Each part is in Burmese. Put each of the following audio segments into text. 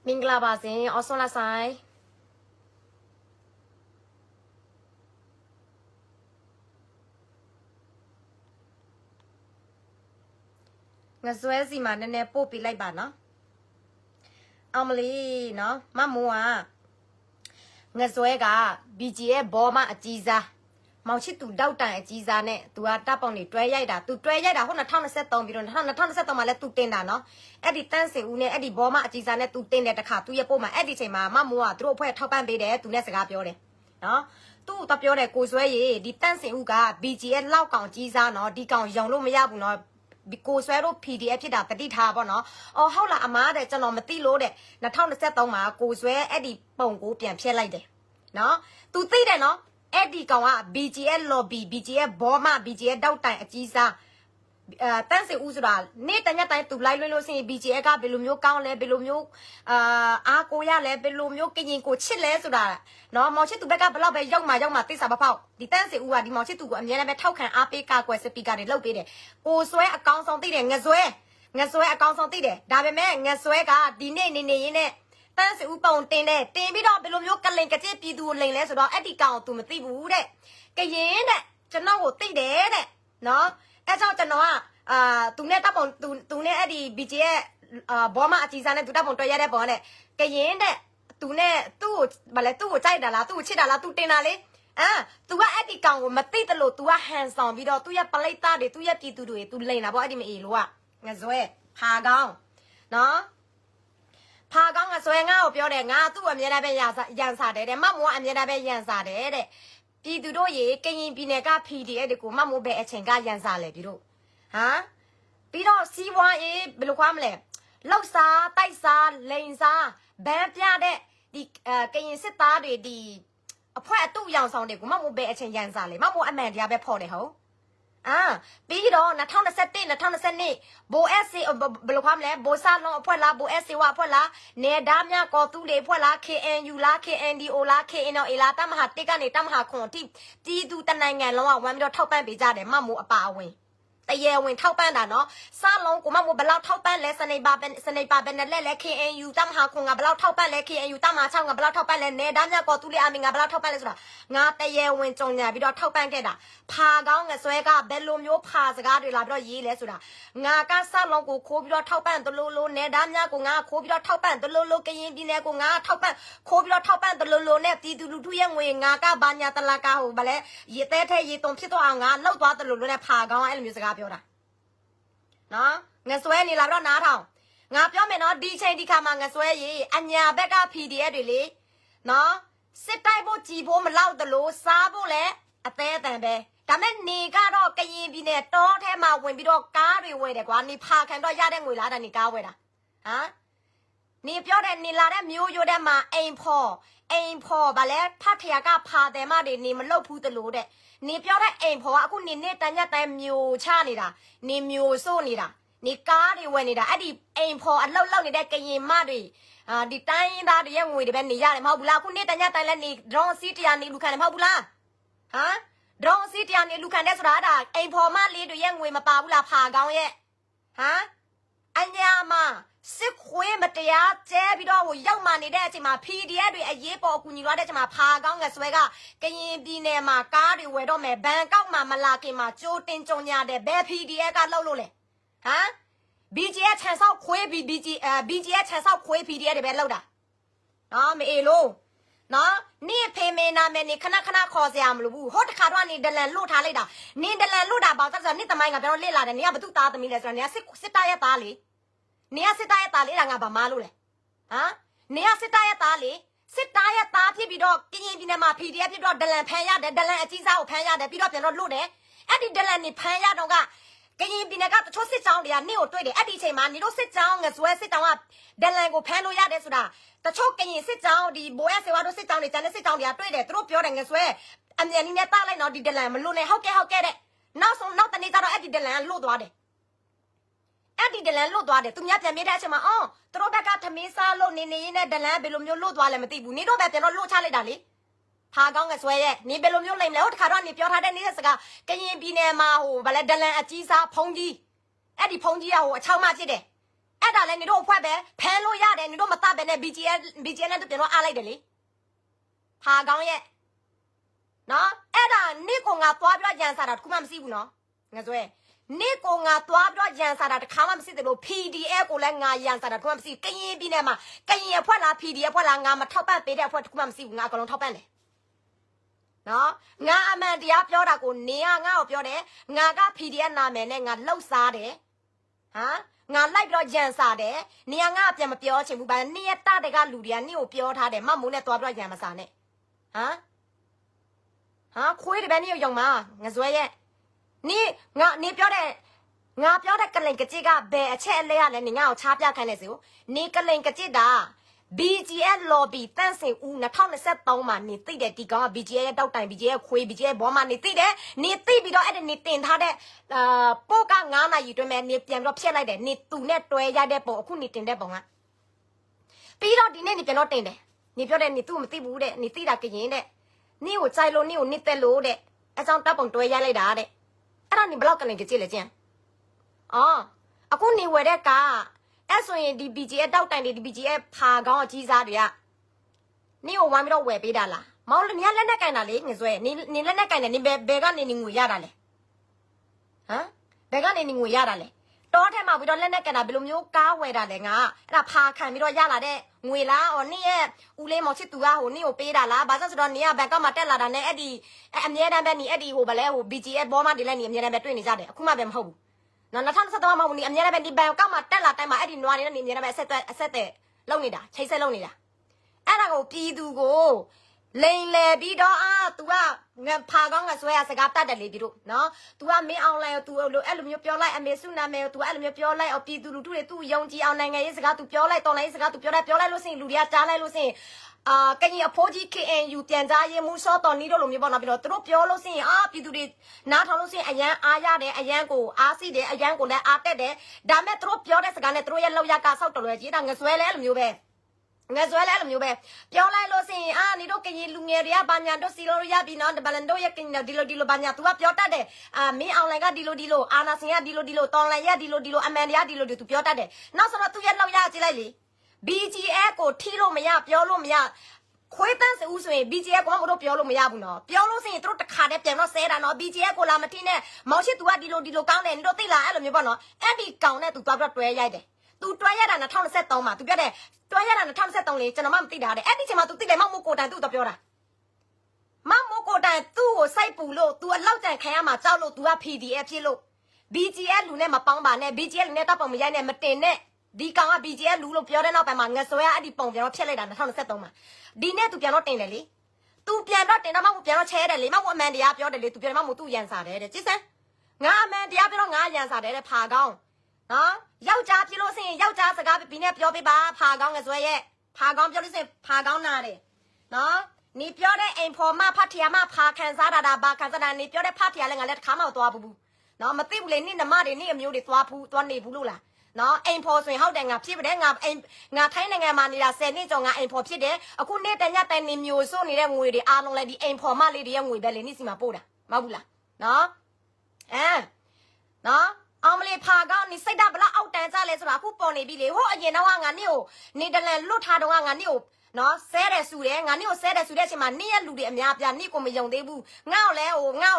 မင်္ဂလာပါရှင်အော်ဆွန်လာဆိုင်ငါဆွဲစီမှာနည်းနည်းပို့ပြလိုက်ပါနော်အောင်မလီနော်မမိုးကငါဆွဲက BG ရဲ့ဘောမအကြီးစားမောင်ချစ်သူတောက်တန်အကြီးစားနဲ့သူကတပ်ပေါင်နေတွဲရိုက်တာသူတွဲရိုက်တာဟို2023ပြီးတော့2023မှာလဲသူတင်တာနော်အဲ့ဒီတန်းစင်ဦးနဲ့အဲ့ဒီဘောမအကြီးစားနဲ့သူတင်တဲ့တခါသူရဲ့ပို့မှာအဲ့ဒီချိန်မှာမမိုးကသူတို့အဖွဲ့ထောက်ပံ့ပေးတယ်သူနဲ့စကားပြောတယ်နော်သူ့တော့ပြောတယ်ကိုဆွဲရေဒီတန်းစင်ဦးက BG ရဲ့လောက်ကောင်ကြီးစားနော်ဒီကောင်ယုံလို့မရဘူးနော်ကိုဆွဲတို့ PDF ဖြစ်တာတတိထားပေါ့နော်အော်ဟုတ်လားအမားတဲ့ကျွန်တော်မသိလို့တဲ့2023မှာကိုဆွဲအဲ့ဒီပုံကိုပြန်ဖြည့်လိုက်တယ်နော်သူသိတယ်နော်အဲ့ဒီကောင်က BGS lobby BGS ဘောမ BGS တောက်တိုင်အကြီးစားတန်းစီဦးဆိုတာနေ့တညက်တိုင်းသူလိုက်လွှင့်လို့ရှိရင် BGS ကဘယ်လိုမျိုးကောင်းလဲဘယ်လိုမျိုးအားကိုရလဲဘယ်လိုမျိုးကရင်ကိုချစ်လဲဆိုတာနော်မောင်ချစ်သူဘက်ကဘလောက်ပဲရောက်မှသိစာမဖောက်ဒီတန်းစီဦးကဒီမောင်ချစ်သူကိုအများနဲ့ပဲထောက်ခံအားပေးကာကွယ်စပီကာတွေလုပ်ပေးတယ်ကိုဆွဲအကောင်ဆောင်သိတယ်ငဆွဲအကောင်ဆောင်သိတယ်ဒါပေမဲ့ငဆွဲကဒီနေ့နေရင်းနဲ့တန်းစီဦးပုံတင်တယ်တင်ပြီးတော့ဘယ်လိုမျိုးကလင်ကကြစ်ပြည်သူကိုလိန်လဲဆိုတော့အဲ့ဒီကောင်သူမသိဘူးတဲ့ကရင်တဲ့ကျွန်တော်ကိုသိတယ်တဲ့နော်အဲ့ကြောင့်ကျွန်တော်ကသူနဲ့တပ်ပုံသူနဲ့အဲ့ဒီ BG ရဲ့ဘောမအကြီးစားနဲ့သူတပ်ပုံတွေ့ရတဲ့ဘောနဲ့ကရင်တဲ့သူနဲ့သူ့ကိုဗာလဲသူ့ကိုကြိုက်တာလားသူ့ကိုချစ်တာလားသူတင်တာလေသူကအဲ့ဒီကောင်ကိုမသိတယ်လို့ तू ကဟန်ဆောင်ပြီးတော့သူ့ရဲ့ပလိတ်သားတွေသူ့ရဲ့ပြည်သူတွေ तू လိန်တာပေါ့အဲ့ဒီမအေးလို့ကငဇွဲဖာကောင်းနော်ဖာကောင်းငဆွဲငါ့ကိုပြောတယ်ငါသူ့အမြဲတမ်းပဲရန်စားတယ်တဲ့မမိုးကအမြဲတမ်းပဲရန်စားတယ်တဲ့ပြည်သူတို့ရေကရင်ပြည်နယ်က PDF တွေကိုမမိုးပဲအချိန်ကရန်စားလေပြီးတော့ပြီးတော့စီးပွားရေးဘယ်လိုခွားမလဲလောက်စားတိုက်စားလိန်စားဘန်းပြတဲ့ဒီကရင်စစ်သားတွေဒီအဖွဲ့အတူရောင်ဆောင်တွေကိုမမိုးပဲအချိန်ရန်စားလေမမိုးအမှန်တရားပဲဖော်တယ်ဟုတ်ပြီးတော့2021 2022ဘို SC ဘယ်လိုခွားမလဲဘိုဆာလုံးအဖွဲ့လားဘို SC ဝအဖွဲ့လားနေဒါမြကောသူလေအဖွဲ့လား KNU လား KNDO လား KNL လားတမဟာတစ်ကနေတမဟာခွန်တိပြည်သူတနိုင်ငံလုံးကဝမ်းပြီးတော့ထောက်ပံ့ပေးကြတယ်မမိုးအပါအဝင်တရေဝင်ထောက်ပံ့တာနော်စလုံးကိုမမိုးဘလောက်ထောက်ပံ့လဲစနေပါပဲနဲ့လဲ KNU တမဟာခွန်ကဘလောက်ထောက်ပံ့လဲ KNU တမဟာ6ကဘလောက်ထောက်ပံ့လဲနေဒါမြကောသူလေအမင်ကဘလောက်ထောက်ပံ့လဲဆိုတာငါတရေဝင်ကြုံညာပြီးတော့ထောက်ပံ့ခဲ့တာဖာကောင်းငဆွဲကဘယ်လိုမျိုးဖာစကားတွေလာပြီးတော့ရေးလဲဆိုတာငါကစလုံးကိုခိုးပြီးတော့ထောက်ပံ့တလို့လို့နေဒါမြကိုငါခိုးပြီးတော့ထောက်ပံ့တလို့လို့ကရင်ပြည်နယ်ကိုငါထောက်ပံ့ခိုးပြီးတော့ထောက်ပံ့တလို့လို့နဲ့ပြည်သူလူထုရဲ့ငွေငါကဘာညာတလာကဟိုဗလဲရေတဲထဲရေတုံဖြစ်တော့အောင်ငါလောက်သွားတလို့လို့နဲ့ဖာကောင်းအဲ့လိုမျိုးစကားပြောတာနော်ငဆွဲနေလာတော့နားထောင်ငါပြောမယ်နော်ဒီချိန်ဒီခါမှာငဆွဲရေအညာဘက်က PDF တွေလေနော်စစ်တိုက်ဖို့ကြည်ဖို့မလောက်တလို့စားဖို့လဲအသေးအတန်ပဲဒါမဲ့နေကတော့ကရင်ပြည်နယ်တောထဲမှာဝင်ပြီးတော့ကားတွေဝယ်တယ်ကွာနေဖာခံတော့ရတဲ့ငွေလားတာနေကားဝယ်တာနေပြောတယ်နေလာတဲ့မျိုးရိုးတဲ့မှာအိမ်ဖော်ဗာလဲဖတ်ထရကဖာတယ်မတွေနေမလုတ်ဘူးတလို့တဲ့နေပြောတဲ့အိမ်ဖော်ကအခုနေတန်ညက်တိုင်းမျိုးချနေတာနေမျိုးစိုးနေတာနေကားတွေဝယ်နေတာအဲ့ဒီအိမ်ဖော်အလောက်လောက်နေတဲ့ကရင်မတွေဒီတိုင်းသားတွေရဲ့ငွေတွေပဲနေရတယ်မဟုတ်ဘူးလားအခုနေတန်ညက်တိုင်းလဲနေဒရွန်စီတရားနေလူခံတယ်မဟုတ်ဘူးလားဒရုံစီတရားနေလူခံတဲ့ဆိုတာဒါအိမ်ဖော်မလေးတွေရဲ့ငွေမပါဘူးလားဖာကောင်းရဲ့အညာမစစ်ခွေးမတရားကျဲပြီးတော့ဟိုရောက်မှနေတဲ့အချိန်မှာ PDF တွေအရေးပေါ်အကူညီရတဲ့အချိန်မှာဖာကောင်းငဆွဲကကရင်ပြည်နယ်မှာကားတွေဝယ်တော့မယ်ဘန်ကောက်မှာမလာခင်မှာကြိုးတင်ကြုံရတဲ့ဘယ် PDF ကလှုပ်လို့လဲBGS ခြံဆောက်ခွေး BGS ခြံဆောက်ခွေး PDF တွေပဲလှုပ်တာနော်မအေးလို့နော်နေဖေမေနာမယ်နေခဏခေါ်စရာမလိုဘူးဟိုတခါတော့နေဒလန်လွတ်ထားလိုက်တာနေဒလန်လွတ်တာပေါ့ဆိုတော့နေတမိုင်းကပြောတော့လေ့လာတယ်နေကဘသူသားသမီးလဲဆိုတော့နေကစစ်သားရဲ့သားလေနေကစစ်သားရဲ့သားလေဒါငါဗမာလို့လဲနေကစစ်သားရဲ့သားလေစစ်သားရဲ့သားဖြစ်ပြီးတော့ကရင်ပြည်နယ်မှာ PDF ဖြစ်တော့ဒလန်ဖမ်းရတယ်ဒလန်အကြီးစားကိုဖမ်းရတယ်ပြီးတော့ပြန်တော့လွတ်တယ်အဲ့ဒီဒလန်နေဖမ်းရတော့ကကရင်ပြည်နယ်ကတချို့စစ်ကြောင်းတွေကနေကိုတွေ့တယ်အဲ့ဒီအချိန်မှာနေတို့စစ်ကြောင်းငဇွဲစစ်တောင်ကဒလန်ကိုဖမ်းလို့ရတယ်ဆိုတာတချို့ကရင်စစ်ကြောင်းဒီဘိုးရဆေဝါတို့စစ်ကြောင်းတွေကျန်တဲ့စစ်ကြောင်းတွေကတွေ့တယ်သူတို့ပြောတယ်ငဆွဲအမြန်ကြီးနဲ့တားလိုက်တော့ဒီဒလန်မလွတ်နဲ့ဟုတ်ကဲ့တဲ့နောက်တနေ့ကျတော့အဲ့ဒီဒလန်လွတ်သွားတယ်သူများပြန်မေးတဲ့အချိန်မှာသူတို့ဘက်ကသမင်းစားလို့နေရင်းနဲ့ဒလန်ဘယ်လိုမျိုးလွတ်သွားလဲမသိဘူးနေတော့ပဲပြန်တော့လွတ်ချလိုက်တာလေဖာကောင်းငဆွဲရဲ့နေဘယ်လိုမျိုးလိမ့်မလဲဟိုတခါတော့နေပြောထားတဲ့နေတဲ့စကားကရင်ပြည်နယ်မှာဟိုဗလဲဒလန်အကြီးစားဖုံးကြီးအဲ့ဒီဖုံးကြီးကဟိုအချောင်းမဖြစ်တယ် အဲ့ဒါလည်းနေတို့အဖွဲ့ပဲဖမ်းလို့ရတယ်နေတို့မတတ်ပဲနဲ့ BGN နဲ့ပြန်တော့အားလိုက်တယ်လေဖာကောင်းရဲ့နော်အဲ့ဒါနေကိုငါသွားပြီးတော့ရန်စားတာတခုမှမရှိဘူးနော်ငါဆိုရင်နေကိုငါသွားပြီးတော့ရန်စားတာတခါမှမရှိတယ်လို့ PDF ကိုလည်းငါရန်စားတာတခုမှမရှိကရင်ပြည်နယ်မှာကရင်အဖွဲ့လား PDF အဖွဲ့လားငါမထောက်ပံ့ပေးတဲ့အဖွဲ့တခုမှမရှိဘူးငါအကုန်လုံးထောက်ပံ့တယ်နော်ငါအမှန်တရားပြောတာကိုနေကငါ့ကိုပြောတယ်ငါက PDF နာမည်နဲ့ငါလှုပ်စားတယ်ဟမ်ငါလိုက်ပြီးတော့ရန်စားတယ်နေကငါပြန်မပြောချင်ဘူးဗျာနေရတတဲ့ကလူတွေကနေကိုပြောထားတယ်မမိုးနဲ့သွားပြီးတော့ရန်မစားနဲ့ဟမ်ဟာခွေးတပည့်နေရုံမှာငါဇွဲရဲ့နေပြောတဲ့ငါပြောတဲ့ကလိန်ကကြစ်ကဘယ်အချက်အလဲရလဲနေငါ့ကိုချားပြခိုင်းနေစီကိုနေကလိန်ကကြစ်တာ BGS lobby တန့်စင်ဦး2023မှာနေသိတဲ့ဒီကောင်က BGS ရဲ့တောက်တိုင် BGS ရဲ့ခွေး BGS ဘောမှာနေသိတယ်နေသိပြီးတော့အဲ့ဒါနေတင်ထားတဲ့ပို့က9နာရီတွင်မဲ့နေပြန်ပြီးတော့ဖျက်လိုက်တယ်နေသူနဲ့တွဲရတဲ့ပုံအခုနေတင်တဲ့ပုံကပြီးတော့ဒီနေ့နေပြန်တော့တင်တယ်နေပြောတယ်နေသူ့မသိဘူးတဲ့နေသိတာကရင်တဲ့နေကိုကြိုက်လို့နေကိုနေတက်လို့တဲ့အကြောင်းတပ်ပုံတွဲရလိုက်တာတဲ့အဲ့ဒါနေဘလောက်ကလိန်ကကြစ်လေကျန်အော်အခုနေဝယ်တဲ့ကအဲ့ဆိုရင်ဒီ BGS တောက်တိုင်တွေဒီ BGS ဖာကောင်းအကြီးစားတွေကနင့်ကိုဝိုင်းပြီးတော့ဝယ်ပေးတာလားမောင်လည်းနင်လက်နဲ့ကင်တာလေငစွဲနင်လက်နဲ့ကင်တယ်နင်ဘယ်ကနေနင်ငွေရတာလဲဟမ်ဘယ်ကနေနင်ငွေရတာလဲတောထဲမှာပြီးတော့လက်နဲ့ကင်တာဘယ်လိုမျိုးကားဝယ်တာလဲငါအဲ့ဒါဖာခံပြီးတော့ရလာတဲ့ငွေလားဟောနင့်ရဲ့ဦးလေးမောင်ချစ်သူကဟိုနင့်ကိုပေးတာလားဘာလို့ဆိုတော့နင်ကဘန်ကောက်မှာတက်လာတာနဲ့အဲ့ဒီအမြဲတမ်းပဲနင်အဲ့ဒီဟိုဗလဲဟို BGS ဘောမှာဒီလက်နင်အမြဲတမ်းပဲတွေ့နေကြတယ်အခုမှပဲမဟုတ်ဘူးနော်2023မှာမဟုတ်ဘူးနင်အမြဲတမ်းပဲဒီဘန်ကောက်မှာတက်လာတိုင်းမှာအဲ့ဒီနွားနေနဲ့နင်အမြဲတမ်းပဲအဆက်တဲ့လုံနေတာချိတ်ဆက်လုံနေတာအဲ့ဒါကိုပြည်သူကိုလိန်လေပြီးတော့तू ကငါဖာကောင်းငါဆွဲရစကားတတ်တယ်လေဒီတို့နော် तू ကမင်းအောင်လိုင်းကို तू အဲ့လိုမျိုးပြောလိုက်အမေစုနာမည်ကို तू အဲ့လိုမျိုးပြောလိုက်ပြည်သူလူထုတွေ तू ယုံကြည်အောင်နိုင်ငံရေးစကား तू ပြောလိုက်တော်လိုင်းစကား तू ပြောလိုက်လို့စင်လူတွေကကြားလိုက်လို့စင်ကရင်အဖိုးကြီး KNU ပြန်ကြားရေးမှုစောတော်နီးတို့လိုမျိုးပေါ့နော်ပြီးတော့သူတို့ပြောလို့စင်ပြည်သူတွေနားထောင်လို့စင်အရန်အားရတယ်အရန်ကိုအားစီတယ်အရန်ကိုလည်းအားတက်တယ်ဒါမဲ့သူတို့ပြောတဲ့စကားနဲ့သူတို့ရဲ့လောက်ရကဆောက်တော်လွယ်ကြီးဒါငဆွဲလဲအဲ့လိုမျိုးပဲငါဆွဲလဲအဲ့လိုမျိုးပဲပြောလိုက်လို့စင်နေတို့ကရင်လူငယ်တွေကဘာညာတို့စီလို့ရပြီနော်ဘလန်တို့ရဲ့ကရင်ဒီလိုဘာညာ तू ကပြောတတ်တယ်မင်းအောင်လိုင်ကဒီလိုအာနာစင်ကဒီလိုတော်လိုင်ရဒီလိုအမန်တရားဒီလို तू ပြောတတ်တယ်နောက်ဆိုတော့ तू ရဲ့လောက်ရကြည့်လိုက်လေ BGS ကိုထီလို့မရပြောလို့မရခွေးတန်းစဦးဆိုရင် BGS ကိုမတို့ပြောလို့မရဘူးနော်ပြောလို့စင်တို့တခါတည်းပြန်တော့ဆဲတာနော် BGS ကိုလာမထီနဲ့မောင်ရှိ तू ကဒီလိုကောင်းတယ်တို့သိလားအဲ့လိုမျိုးပေါ့နော်အဲ့ဒီကောင်နဲ့ तू သွားပြီးတော့တွဲရိုက်တယ် तू တွဲရတာ2023မှာ तू ပြောတယ်တွဲရတာ2023လေကျွန်တော်မှမသိတာတဲ့အဲ့ဒီချိန်မှာ तू သိတယ်မောင်မိုးကိုတိုင် तू တော့ပြောတာမောင်မိုးကိုတိုင် तू ကိုစိုက်ပူလို့ तू အလောက်ကြံခံရမှာကြောက်လို့ तू က PDF ဖြစ်လို့ BGS လူနဲ့မပေါင်းပါနဲ့ BGS လူနဲ့တော့ပုံမရိုက်နဲ့မတင်နဲ့ဒီကောင်က BGS လူလို့ပြောတဲ့နောက်ပိုင်းမှာငဆွဲကအဲ့ဒီပုံပြန်တော့ဖျက်လိုက်တာ2023မှာဒီနဲ့ तू ပြန်တော့တင်တယ်လေ तू ပြန်တော့တင်တော့မောင်မိုးပြန်တော့ချဲတယ်လေမောင်မိုးအမှန်တရားပြောတယ်လေ तू ပြန်မောင်မိုး तू ရန်စားတယ်တဲ့ကြည့်စမ်းငါအမှန်တရားပြောတော့ငါရန်စားတယ်တဲ့ဖာကောင်းနော်ယောက်ျားဖြစ်လို့စင်ယောက်ျားစကားပြီးနဲ့ပြောပေးပါဖာကောင်းငဆွဲရဲ့ဖာကောင်းပြောလို့စင်ဖာကောင်းနာတယ်နော်နေပြောတဲ့အိမ်ဖော်မဖတ်ထရမဖာခံစားတာဘာခံစားတာနေပြောတဲ့ဖတ်ထရလည်းငါလည်းတစ်ခါမှမသွားဘူးနော်မသိဘူးလေနေနမတွေနေအမျိုးတွေသွားနေဘူးလို့လားနော်အိမ်ဖော်ဆိုရင်ဟုတ်တယ်ငါဖြစ်ပါတယ်ငါထိုင်းနိုင်ငံမှာနေတာ10နှစ်ကျော်ငါအိမ်ဖော်ဖြစ်တယ်အခုနေ့တညတိုင်နေမျိုးစိုးနေတဲ့ငွေတွေအားလုံးလည်းဒီအိမ်ဖော်မလေးတွေရဲ့ငွေပဲလေနေစီမှာပို့တာမဟုတ်ဘူးလားနော်နော်အောင်မလေးဖာကောင်းနေစိတ်ဓာတ်ဘလောက်အောက်တန်းကြလဲဆိုတာအခုပေါ်နေပြီလေဟိုအရင်တော့ငါနေကိုနေတလန်လွတ်ထားတော့ငါနေကိုနော်ဆဲတယ်ဆူတယ်ငါနေကိုဆဲတယ်ဆူတဲ့အချိန်မှာနေရလူတွေအများပြနေကိုမယုံသေးဘူးငါ့ကို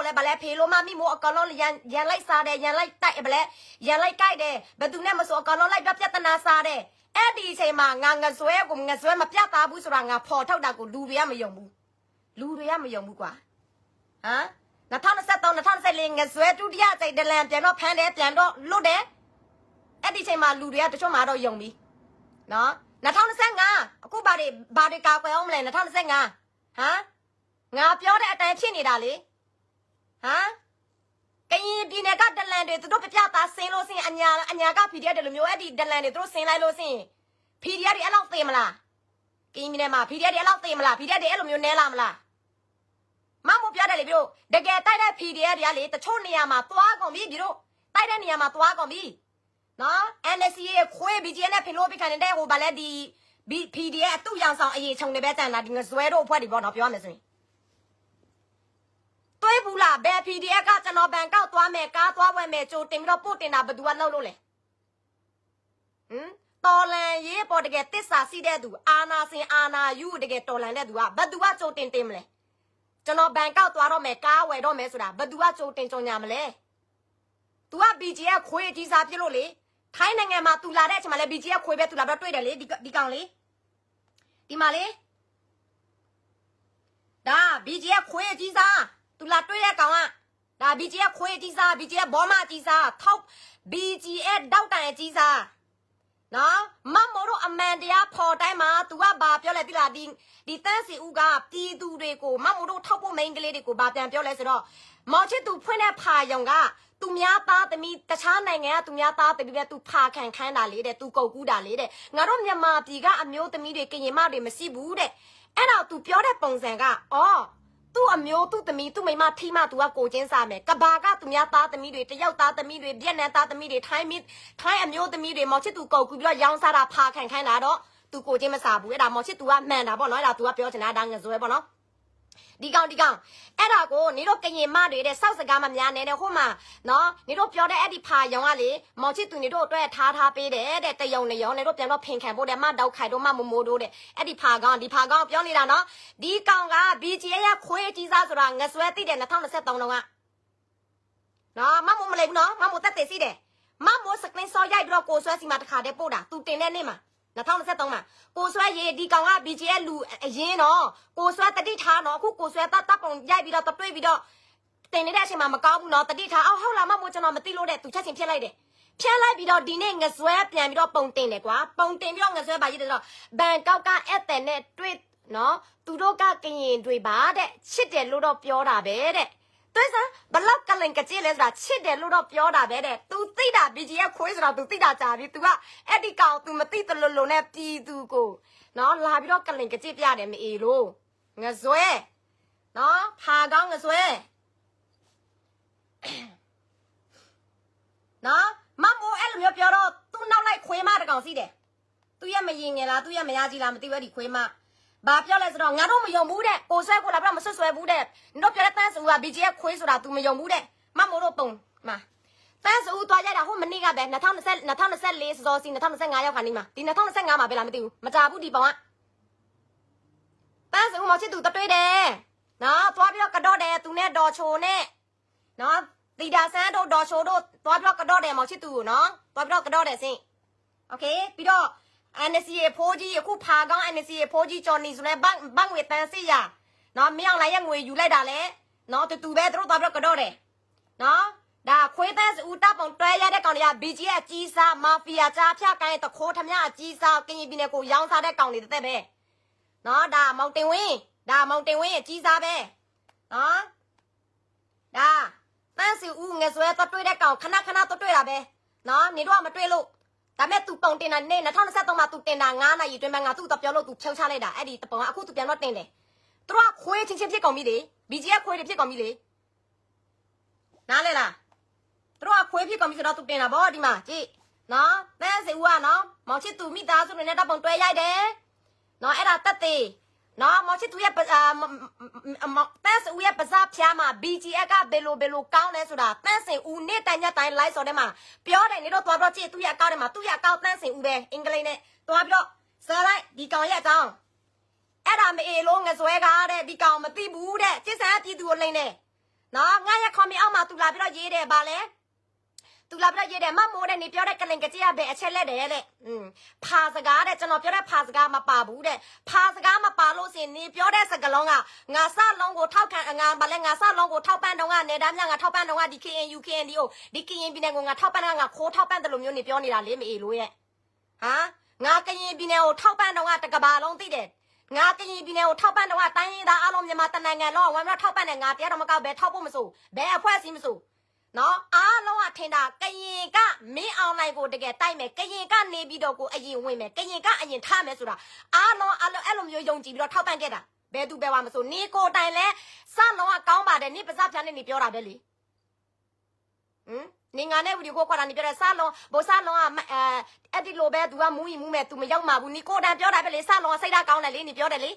လဲဗလဲဖေလို့မမိမို့အကောင်လုံးရန်လိုက်စားတယ်ရန်လိုက်တိုက်ဗလဲရန်လိုက်ကြိုက်တယ်ဘယ်သူနဲ့မဆိုအကောင်လုံးလိုက်ပြဿနာစားတယ်အဲ့ဒီအချိန်မှာငါငဆွဲမပြတ်သားဘူးဆိုတာငါဖော်ထုတ်တာကိုလူတွေကမယုံဘူးကွာဟမ်2023 2024ငဆွဲဒုတိယအကြိမ်ဒလန်ပြန်တော့ဖမ်းတယ်ပြန်တော့လွတ်တယ်အဲ့ဒီချိန်မှာလူတွေကတချို့မှတော့ယုံပြီနော်2025အခုဘာတွေကာကွယ်အောင်မလဲ2025ဟမ်ငါပြောတဲ့အတိုင်းဖြစ်နေတာလေဟမ်ကရင်ပြည်နယ်ကဒလန်တွေသူတို့ပြသားဆင်းလို့ဆင်းအညာက PDF တယ်လို့မျိုးအဲ့ဒီဒလန်တွေသူတို့ဆင်းလိုက်လို့ဆင်း PDF တွေအဲ့လောက်သေမလားကရင်ပြည်နယ်မှာ PDF တွေအဲ့လောက်သေမလား PDF တွေအဲ့လိုမျိုးနဲလာမလားမမပြောတယ်လေပြီးတော့တကယ်တိုက်တဲ့ PDF တွေကလေတချို့နေရာမှာသွားကုန်ပြီပြီးတော့တိုက်တဲ့နေရာမှာသွားကုန်ပြီနော် NSC ရဲ့ခွေး BGN နဲ့ဖင်လို့ပြခံနေတဲ့ဟိုဗလဲဒီ PDF အတူရောင်ဆောင်အရေးချုံနေပဲတန်တာဒီငဇွဲတို့အဖွဲ့တွေပေါ့နော်ပြောရမယ်ဆိုရင်တွေးဘူးလားဘယ် PDF ကကျွန်တော်ဘန်ကောက်သွားမယ်ကားသွားဝယ်မယ်ကြိုတင်ပြီးတော့ပို့တင်တာဘယ်သူကလုပ်လို့လဲ တော်လန်ရေးပေါ်တကယ်တစ္ဆာစီတဲ့သူအာနာစင်အာနာယူတကယ်တော်လန်တဲ့သူကဘသူကကြိုတင်တင်မလဲကျွန်တော်ဘန်ကောက်သွားတော့မယ်ကားဝယ်တော့မယ်ဆိုတာဘသူကကြိုတင်ကြုံညာမလဲ तू က BG ကခွေးကြီးစားပြစ်လို့လေထိုင်းနိုင်ငံမှာ तू လာတဲ့အချိန်မှာလဲ BG ကခွေးပဲ तू လာတော့တွေ့တယ်လေဒီကောင်လေဒီမှာလေဒါ BG ကခွေးကြီးစား तू လာတွေ့တဲ့ကောင်ကဒါ BG ကခွေးကြီးစား BG ကဘောမကြီးစားထောက် BG ရဲ့တောက်တန်ကြီးစားနော်မမို့တို့အမှန်တရားဖော်တိုင်းမှာ तू ကဘာပြောလဲတိလားဒီတန်းစီဦးကပြည်သူတွေကိုမမို့တို့ထောက်ဖို့မိန်းကလေးတွေကိုဘာပြန်ပြောလဲဆိုတော့မောင်ချစ်သူဖွင့်တဲ့ဖာယုံကသူများသားသမီးတခြားနိုင်ငံကသူများသားသမီးပဲ तू ဖာခံခန်းတာလေတဲ့ तू ကုတ်ကူးတာလေတဲ့ငါတို့မြန်မာပြည်ကအမျိုးသမီးတွေကရင်မတွေမရှိဘူးတဲ့အဲ့တော့ तू ပြောတဲ့ပုံစံကအော်သူ့အမျိုးသူ့သမီးသူ့မိမထိမ तू ကကိုချင်းစားမယ်ကဘာကသူများသားသမီးတွေတယောက်သားသမီးတွေဗီယက်နမ်သားသမီးတွေထိုင်းအမျိုးသမီးတွေမောင်ချစ်သူကုတ်ကူးပြီးတော့ရောင်းစားတာဖာခံခန်းတာတော့ तू ကိုချင်းမစားဘူးအဲ့ဒါမောင်ချစ် तू ကမှန်တာပေါ့နော်အဲ့ဒါ तू ကပြောချင်တာဒါငဇွဲပေါ့နော်ဒီကောင်အဲ့ဒါကိုနေတို့ကရင်မတွေတဲ့စောက်စကားမများနေတဲ့ဟိုမှာနော်နေတို့ပြောတဲ့အဲ့ဒီဖာယုံကလေမောင်ချစ်သူနေတို့အတွက်ထားပေးတယ်တဲ့တယုံနေရောနေတို့ပြန်တော့ဖင်ခံဖို့တဲ့မတောက်ခိုင်တို့မမိုမိုတို့တဲ့အဲ့ဒီဖာကောင်ပြောနေတာနော်ဒီကောင်က BG ရခွေးကြီးစားဆိုတာငဆွဲသိတယ်2023တုန်းကနော်မမိုမလေးဘူးနော်မမိုတက်တယ်စီးတယ်မမိုစကလင်းစောရိုက်ပြီးတော့ကိုဆွဲစီမှာတခါတည်းပို့တာသူတင်တဲ့နေ့မှာ2023မှာကိုဆွဲရေဒီကောင်က BG ရဲ့လူအရင်တော့ကိုဆွဲတတိထားတော့အခုကိုဆွဲတပုံရိုက်ပြီးတော့တတွေးပြီးတော့တင်နေတဲ့အချိန်မှာမကောင်းဘူးနော်တတိထားအော်ဟုတ်လားမမို့ကျွန်တော်မသိလို့တဲ့သူချက်ချင်းဖြတ်လိုက်တယ်ဖြတ်လိုက်ပြီးတော့ဒီနေ့ငဆွဲပြန်ပြီးတော့ပုံတင်တယ်ကွာပုံတင်ပြီးတော့ငဆွဲပါရေးတယ်တော့ဘန်ကောက်ကအဲ့တဲ့နဲ့တွေ့နော်သူတို့ကကရင်တွေပါတဲ့ချစ်တယ်လို့တော့ပြောတာပဲတဲ့တွေ့စမ်းဘလောက်ကလင်ကကြည့်လဲဆိုတာချစ်တယ်လို့တော့ပြောတာပဲတဲ့ तू သိတာ BG ရဲ့ခွေးဆိုတော့ तू သိတာကြာပြီ तू ကအဲ့ဒီကောင် तू မသိတလို့လို့နဲ့ပြည်သူကိုနော်လာပြီးတော့ကလင်ကကြည့်ပြတယ်မအေးလို့ငဇွဲနော်ဖာကောင်းငဇွဲနော်မမိုးအဲ့လိုမျိုးပြောတော့ तू နောက်လိုက်ခွေးမတကောင်စီးတယ် तू ရဲ့မရင်ငယ်လား तू ရဲ့မရကြီးလားမသိဘူးအဲ့ဒီခွေးမဘာပြောလဲဆိုတော့ငါတို့မယုံဘူးတဲ့ကိုဆွဲကိုလာပြမဆွဆွဲဘူးတဲ့တို့ပြောတဲ့တန်းစုက BG ရဲ့ခွေးဆိုတာ तू မယုံဘူးတဲ့မမိုးတို့ပုံမှာတန်းစုသွားကြတာဟိုမနေ့ကပဲ2024စောစီ2025ရောက်ခါနေမှာဒီ2025မှာပဲလားမသိဘူးမကြဘူးဒီပုံကတန်းစုမောင်ချစ်သူတတွေးတယ်နော်သွားပြီးတော့ကတော့တယ်သူနဲ့ဒေါ်ချိုနဲ့နော်တီတာဆန်းတို့ဒေါ်ချိုတို့သွားပြီးတော့ကတော့တယ်မောင်ချစ်သူကိုနော်သွားပြီးတော့ကတော့တယ်စင်โอเคပြီးတော့NCA ဖိုးကြီးအခုဖာကောင်း NCA ဖိုးကြီးကျော်နေဆိုလဲဘန့်ငွေတန်းစီရနော်မြောင်လိုက်ရငွေယူလိုက်တာလဲနော်တူပဲသူတို့သွားပြီးတော့ကတော့တယ်နော်ဒါခွေးတန်းစုတပ်ပုံတွဲရတဲ့ကောင်တွေက BG ရဲ့အကြီးစားမာဖီယာကြားဖြတ်ကိုင်းတခိုးထမအကြီးစားကရင်ပြည်နယ်ကိုရောင်းစားတဲ့ကောင်တွေတက်ပဲနော်ဒါမောင်တင်ဝင်းအကြီးစားပဲနော်ဒါတန်းစုဦးငယ်ဆွဲတော့တွေ့တဲ့ကောင်ခဏတော့တွေ့တာပဲနော်နေတော့မတွေ့လို့ဒါမဲ့ तू ပုံတင်တာနေ2023မှာ तू တင်တာ9နာရီတွင်မှငါသူ့တော့ပြောလို့ तू ဖြုတ်ချလိုက်တာအဲ့ဒီတပုံကအခု तू ပြန်တော့တင်တယ်သူတို့ကခွေးချင်းဖြစ်ကုန်ပြီလေ BG ကခွေးတွေဖြစ်ကုန်ပြီလေနားလဲလားသူတို့ကခွေးဖြစ်ကုန်ပြီဆိုတော့ तू တင်တာဗောဒီမှာကြည့်နော်တန်းစီဦးကနော်မောင်ချစ်သူမိသားစုတွေနဲ့တပုံတွဲရိုက်တယ်နော်အဲ့ဒါတက်သေးနော်မောင်ချစ်သူရဲ့တန်းစီဦးရဲ့ပစားဖျားမှာ BG ကဘယ်လိုကောင်းလဲဆိုတာတန်းစင်ဦးနေ့တိုင်းညတိုင်း live ဆိုတဲ့မှာပြောတယ်နေတော့သွားပြီးတော့ကြည့်သူ့ရဲ့အကောင့်ထဲမှာသူ့ရဲ့အကောင့်တန်းစင်ဦးပဲအင်္ဂလိပ်နဲ့သွားပြီးတော့စားလိုက်ဒီကောင်ရဲ့အကောင့်အဲ့ဒါမအေးလို့ငဆွဲကားတဲ့ဒီကောင်မသိဘူးတဲ့ကျစ်ဆန်ပြည်သူကိုလိမ့်နေနော်ငါရဲ့ comment အောက်မှာသူလာပြီးတော့ရေးတယ်ဗာလဲသူလာပြီးတော့ရေးတယ်မမိုးတဲ့နေပြောတဲ့ကလင်ကကြည့်ရပဲအချက်လက်တယ်တဲ့ဖာစကားတဲ့ကျွန်တော်ပြောတဲ့ဖာစကားမပါဘူးတဲ့ဖာစကားမပါလို့စင်နေပြောတဲ့စကားလုံးကငါစလုံးကိုထောက်ခံငါဗာလဲငါစလုံးကိုထောက်ပံ့တော့ကနေသားများငါထောက်ပံ့တော့ကဒီ KNU KNDO ဒီ KN ပြည်နယ်ကိုငါထောက်ပံ့တော့ငါခိုးထောက်ပံ့တယ်လို့မျိုးနေပြောနေတာလေမအေးလို့ရဲ့ဟာငါကရင်ပြည်နယ်ကိုထောက်ပံ့တော့ကတကဘာလုံးသိတယ်ငါကရင်ပြည်နယ်ကိုထောက်ပံ့တော့ကတိုင်းရင်းသားအလုံးမြန်မာတနိုင်ငံလုံးဝမ်းမထောက်ပံ့တယ်ငါတရားတော်မကောက်ပဲထောက်ဖို့မစိုးဘယ်အဖွဲ့အစည်းမစိုးနော်အားလုံးကထင်တာကရင်ကမင်းအောင်လိုက်ကိုတကယ်တိုက်မယ်ကရင်ကနေပြီးတော့ကိုအရင်ဝင်မယ်ကရင်ကအရင်ထားမယ်ဆိုတာအားလုံးအဲ့လိုမျိုးယုံကြည်ပြီးတော့ထောက်ပံ့ခဲ့တာဘယ်သူပဲဝါမဆိုနေကိုတိုင်လဲစလုံးကကောင်းပါတယ်နေပါစဖြားနေနေပြောတာပဲလေနေငါနဲ့ဗီဒီယိုကိုခေါ်တာနေပြောတယ်စလုံးဘိုးစလုံးကအဲ့ဒီလိုပဲသူကမူးရင်မူးမယ်သူမရောက်မှာဘူးနေကိုတိုင်ပြောတာပဲလေစလုံးကစိတ်ဓာတ်ကောင်းတယ်လေနေပြောတယ်လေ